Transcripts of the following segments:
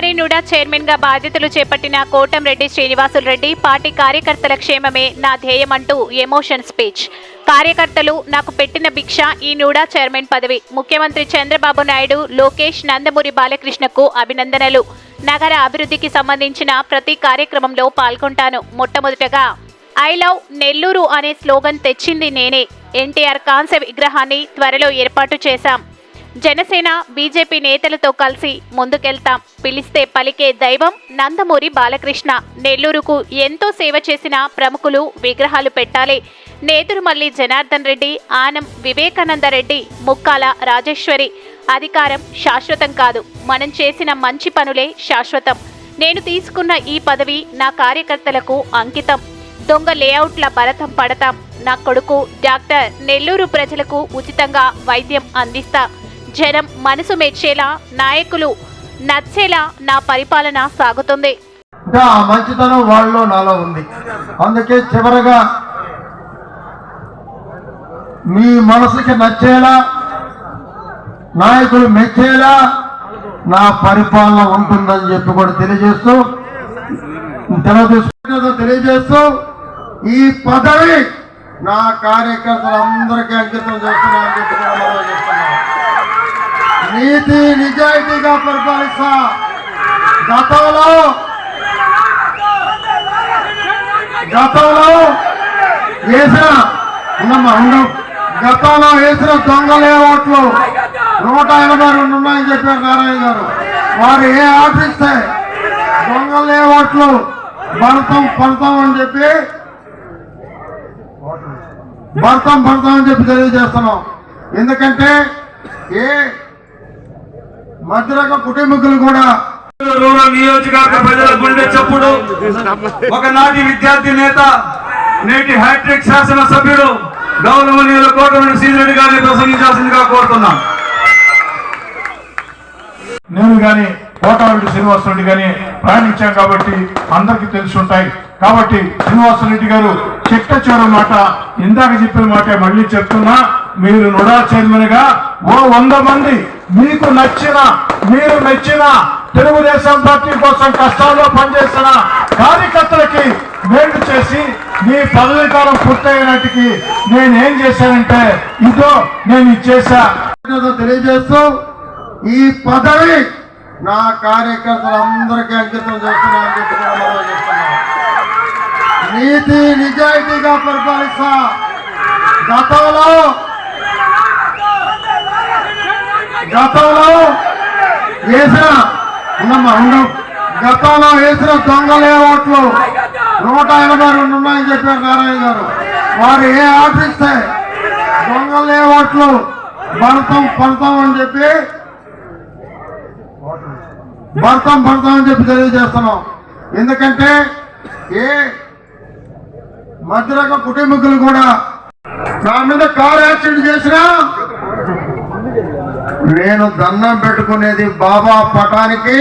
ఉమ్మడి NUDA chairman గా బాధ్యతలు చేపట్టిన కోటంరెడ్డి శ్రీనివాసులు రెడ్డి పార్టీ కార్యకర్తల క్షేమమే నా ధ్యేయమంటూ ఎమోషన్ స్పీచ్. కార్యకర్తలు నాకు పెట్టిన భిక్ష ఈ నూడా చైర్మన్ పదవి. ముఖ్యమంత్రి చంద్రబాబు నాయుడు, లోకేష్, నందమూరి బాలకృష్ణకు అభినందనలు. నగర అభివృద్ధికి సంబంధించిన ప్రతి కార్యక్రమంలో పాల్గొంటాను. మొట్టమొదటగా ఐ లవ్ నెల్లూరు అనే స్లోగన్ తెచ్చింది నేనే. ఎన్టీఆర్ కాంస్య విగ్రహాన్ని త్వరలో ఏర్పాటు చేశాం. జనసేన, బీజేపీ నేతలతో కలిసి ముందుకెళ్తాం. పిలిస్తే పలికే దైవం నందమూరి బాలకృష్ణ. నెల్లూరుకు ఎంతో సేవ చేసిన ప్రముఖులు విగ్రహాలు పెట్టాలి. నేదురుమల్లి జనార్దన్ రెడ్డి, ఆనం వివేకానంద రెడ్డి, ముక్కాల రాజేశ్వరి. అధికారం శాశ్వతం కాదు, మనం చేసిన మంచి పనులే శాశ్వతం. నేను తీసుకున్న ఈ పదవి నా కార్యకర్తలకు అంకితం. దొంగ లేఅవుట్ల భరతం పడతాం. నా కొడుకు డాక్టర్. నెల్లూరు ప్రజలకు ఉచితంగా వైద్యం అందిస్తా. జనం మనసు మెచ్చేలా, నాయకులు నచ్చేలా నా పరిపాలన సాగుతుంది. మంచితనం వాళ్ళలో నాలో ఉంది. అందుకే చివరగా మీ మనసుకి నచ్చేలా, నాయకులు మెచ్చేలా నా పరిపాలన ఉంటుందని చెప్పి కూడా తెలియజేస్తూ ఈ పదవి నా కార్యకర్తలందరికీ అంకితం చేస్తున్నానని చెప్పి చేస్తున్నాను. నీతి నిజాయితీగా పరిపాలిస్తా. గతంలో వేసిన దొంగ లేఅవుట్లు 182 ఉన్నాయని చెప్పారు నారాయణ గారు. వారు ఏ ఆఫీస్తే దొంగ లేఅవుట్లు పడతాం అని చెప్పి తెలియజేస్తున్నాం. ఎందుకంటే ఏ మధ్యరక కుటుంబీకులు కూడా రూరల్ నియోజకవర్గ ప్రజల గుండె చప్పుడు, ఒకనాటి విద్యార్థి నేత, నేటి హ్యాట్రిక్ శాసనసభ్యుడు గౌరవనీయులు కోటమిరెడ్డి శ్రీనివాసులు రెడ్డి గారిని ప్రసంగించాల్సిందిగా కోరుతున్నాం. నేను కానీ కోటమిరెడ్డి శ్రీనివాసులు రెడ్డి గారిని ప్రయాణించాం కాబట్టి అందరికీ తెలిసి ఉంటాయి. కాబట్టి శ్రీనివాసులు రెడ్డి గారు చిట్ట చివరి మాట, ఇందాక చెప్పిన మాట మళ్ళీ చెప్తున్నా. మీరు నుడా చైర్మన్ గా 100 మంది మీకు నచ్చిన, మీరు మెచ్చిన, తెలుగుదేశం పార్టీ కోసం కష్టాల్లో పనిచేసిన కార్యకర్తలకి మేలు చేసి మీ పదవి కాలం పూర్తయినట్టుకి నేనేం చేశానంటే ఇదో నేను ఇచ్చేసా తెలియజేస్తూ ఈ పదవి నా కార్యకర్తలందరికీ అంకితం చేస్తున్నానని చెప్పి చేస్తున్నాను. నీతి నిజాయితీగా పరిపాలిస్తా. గతంలో వేసిన దొంగ లేఅవుట్లు 182 ఉన్నాయని చెప్పారు నారాయణ గారు. వారు ఏ ఆఫీస్తే దొంగ లేఅవుట్లు పడతాం అని చెప్పి తెలియజేస్తున్నాం. ఎందుకంటే ఏ మధ్యరక కుటుంబీకులు కూడా నా మీద కారు యాక్సిడెంట్ చేసినా నేను దండం పెట్టుకునేది బాబా పటానికి,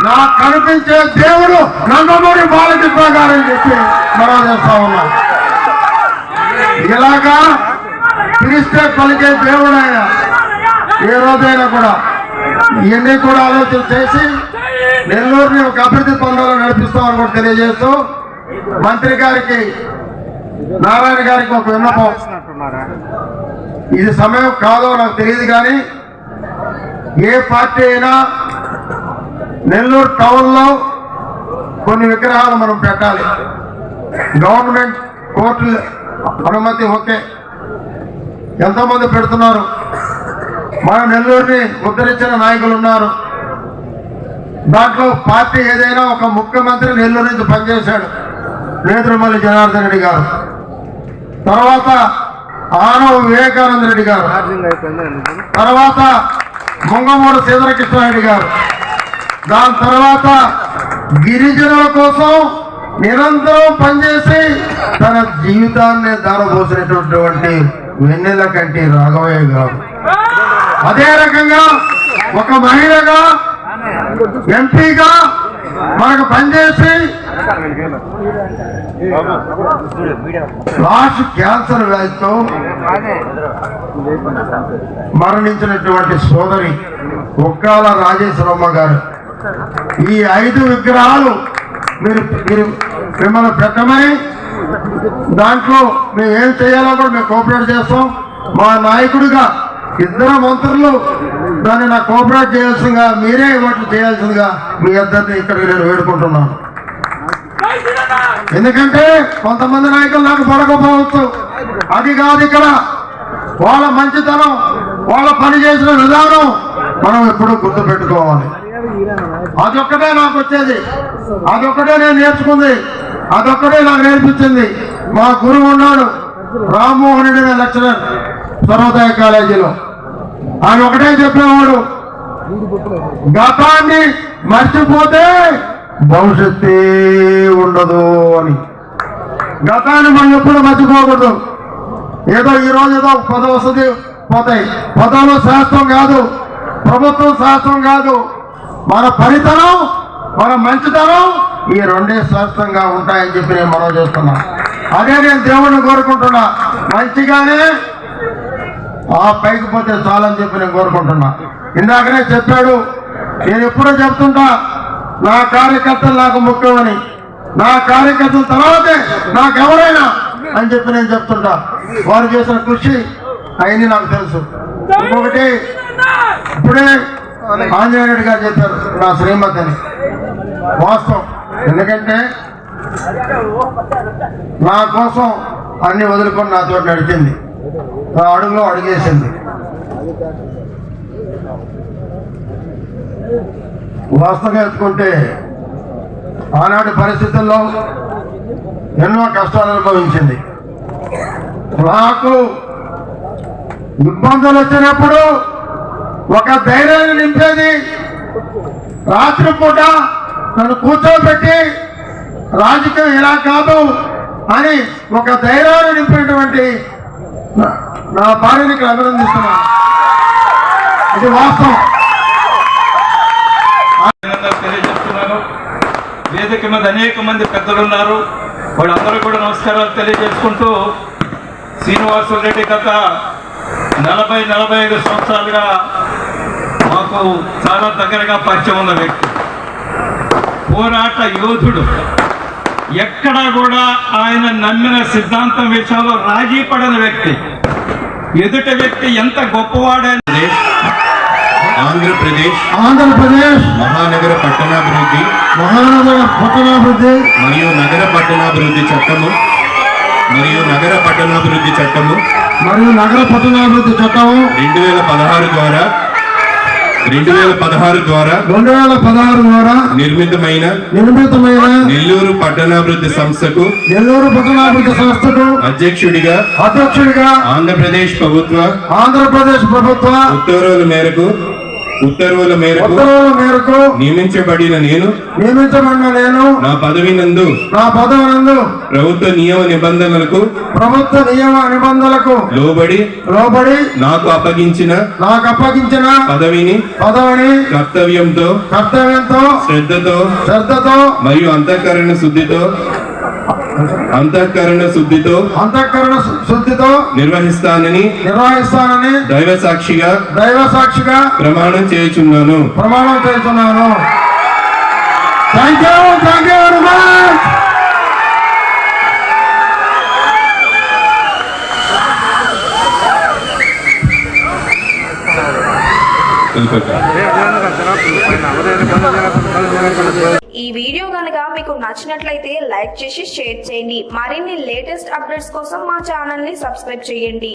నాకు కనిపించే దేవుడు నందమూరి బాలకృష్ణ గారని చెప్పి మనం చేస్తా ఉన్నా. ఇలాగా పిలిస్తే పలికే దేవుడు ఆయన. ఏ రోజైనా కూడా ఇవన్నీ కూడా ఆలోచన చేసి నెల్లూరుని ఒక అభివృద్ధి పొందాలో నడిపిస్తామని కూడా తెలియజేస్తూ మంత్రి గారికి, నారాయణ గారికి ఒక విన్నపం. ఇది సమయం కాదో నాకు తెలియదు, కానీ ఏ పార్టీ అయినా నెల్లూరు టౌన్ లో కొన్ని విగ్రహాలు మనం పెట్టాలి. గవర్నమెంట్ కోర్టులు అనుమతి ఓకే, ఎంతోమంది పెడుతున్నారు. మన నెల్లూరుని ఉద్ధరించిన నాయకులు ఉన్నారు. దాంట్లో పార్టీ ఏదైనా ఒక ముఖ్యమంత్రి నెల్లూరు నుంచి పనిచేశాడు, నేదురుమల్లి జనార్దన్ రెడ్డి గారు. తర్వాత ఆనం వివేకానంద రెడ్డి గారు, తర్వాత ముంగమూడు సీతారామకృష్ణారెడ్డి గారు. దాని తర్వాత గిరిజనుల కోసం నిరంతరం పనిచేసి తన జీవితాన్ని దారబోసినటువంటి వెన్నెల కంటి రాఘవయ్య గారు. అదే రకంగా ఒక మహిళగా, ఎంపీగా మనకు పనిచేసి లాస్ట్ క్యాన్సర్ వ్యాధితో మరణించినటువంటి సోదరి ఒక్కాల రాజేశ్వరమ్మ గారు ఈ 5 విగ్రహాలు మీరు మిమ్మల్ని పెట్టమని, దాంట్లో మేము ఏం చేయాలో కూడా మేము కోఆపరేట్ చేస్తాం. మా నాయకుడిగా 2 మంత్రులు దాన్ని నాకు కోఆపరేట్ చేయాల్సిందిగా, మీరే ఓట్లు చేయాల్సిందిగా మీ ఇద్దరిని ఇక్కడికి నేను వేడుకుంటున్నాను. ఎందుకంటే కొంతమంది నాయకులు నాకు పడకపోవచ్చు, అది కాదు. ఇక్కడ వాళ్ళ మంచితనం, వాళ్ళ పని చేసిన విధానం మనం ఎప్పుడూ గుర్తు పెట్టుకోవాలి. అదొక్కటే నాకు వచ్చేది, అదొక్కటే నేను నేర్చుకుంది, అదొక్కటే నాకు నేర్పించింది. మా గురువు ఉన్నాడు రామ్మోహన్ రెడ్డి అనే లెక్చరర్ సర్వోదయ కాలేజీలో. ఆయన ఒకటే చెప్పేవాడు, గతాన్ని మర్చిపోతే భవిష్యత్తే ఉండదు అని. గతాన్ని మనం ఎప్పుడు మర్చిపోకూడదు. ఏదో ఈరోజు ఏదో పదవి వస్తుంది, పోతాయి. పదవులు శాస్త్రం కాదు, ప్రభుత్వం శాస్త్రం కాదు. మన పనితనం, మన మంచితనం ఈ 2 శాస్త్రంగా ఉంటాయని చెప్పి నేను మనం చేస్తున్నా. అదే నేను దేవుణ్ణి కోరుకుంటున్నా, మంచిగానే ఆ పైకి పోతే చాలని చెప్పి నేను కోరుకుంటున్నా. ఇందాకనే చెప్పాడు, నేను ఎప్పుడూ చెప్తుంటా, నా కార్యకర్తలు నాకు ముఖ్యమని. నా కార్యకర్తల తర్వాతే నాకెవరైనా అని చెప్పి నేను చెప్తుంటా. వారు చేసిన కృషి అవన్నీ నాకు తెలుసు. ఇంకొకటి ఇప్పుడే ఆంజనేయ రెడ్డి గారు చెప్పారు, నా శ్రీమతి అని. వాస్తవం. ఎందుకంటే నా కోసం అన్ని వదులుకొని నాతో నడిచింది, నా అడుగులో అడుగేసింది. వాస్తవంగా ఎత్తుకుంటే ఆనాటి పరిస్థితుల్లో ఎన్నో కష్టాలు అనుభవించింది. నాకు ఇబ్బందులు వచ్చినప్పుడు ఒక ధైర్యాన్ని నింపేది. రాత్రిపూట నన్ను కూర్చోబెట్టి రాజకీయం ఇలా కాదు అని ఒక ధైర్యాన్ని నింపినటువంటి నా భార్యని ఇక్కడ అభినందిస్తున్నాను. ఇది వాస్తవం. తెలియజేస్తున్నాను. వేదిక మీద అనేక మంది పెద్దలు ఉన్నారు, వాళ్ళందరూ కూడా నమస్కారాలు తెలియజేసుకుంటూ, శ్రీనివాసులు రెడ్డి గత 40-45 సంవత్సరాలుగా మాకు చాలా దగ్గరగా పరిచయం ఉన్న వ్యక్తి, పోరాట యోధుడు. ఎక్కడా కూడా ఆయన నమ్మిన సిద్ధాంతం విషయంలో రాజీ పడని వ్యక్తి. ఎదుటి వ్యక్తి ఎంత గొప్పవాడైనా ఆంధ్రప్రదేశ్ మహానగర పట్టణాభివృద్ధి మరియు నగర పట్టణాభివృద్ధి చట్టము మరియు నగర పట్టణాభివృద్ధి చట్టము 2016 ద్వారా నిర్మితమైన నెల్లూరు పట్టణాభివృద్ధి సంస్థకు అధ్యక్షుడిగా ఆంధ్రప్రదేశ్ ప్రభుత్వ ఉత్తర్వుల మేరకు నియమించబడిన నేను నా పదవి నందు ప్రభుత్వ నియమ నిబంధనలకు లోబడి నాకు అప్పగించిన పదవిని కర్తవ్యంతో శ్రద్ధతో మరియు అంతఃకరణ శుద్ధితో నిర్వహిస్తానని దైవ సాక్షిగా ప్రమాణం చేయుచున్నాను. Thank you very much. ఈ వీడియో కనుక మీకు నచ్చినట్లయితే లైక్ చేసి షేర్ చేయండి. మరిన్ని లేటెస్ట్ అప్డేట్స్ కోసం మా ఛానల్ ని సబ్స్క్రైబ్ చేయండి.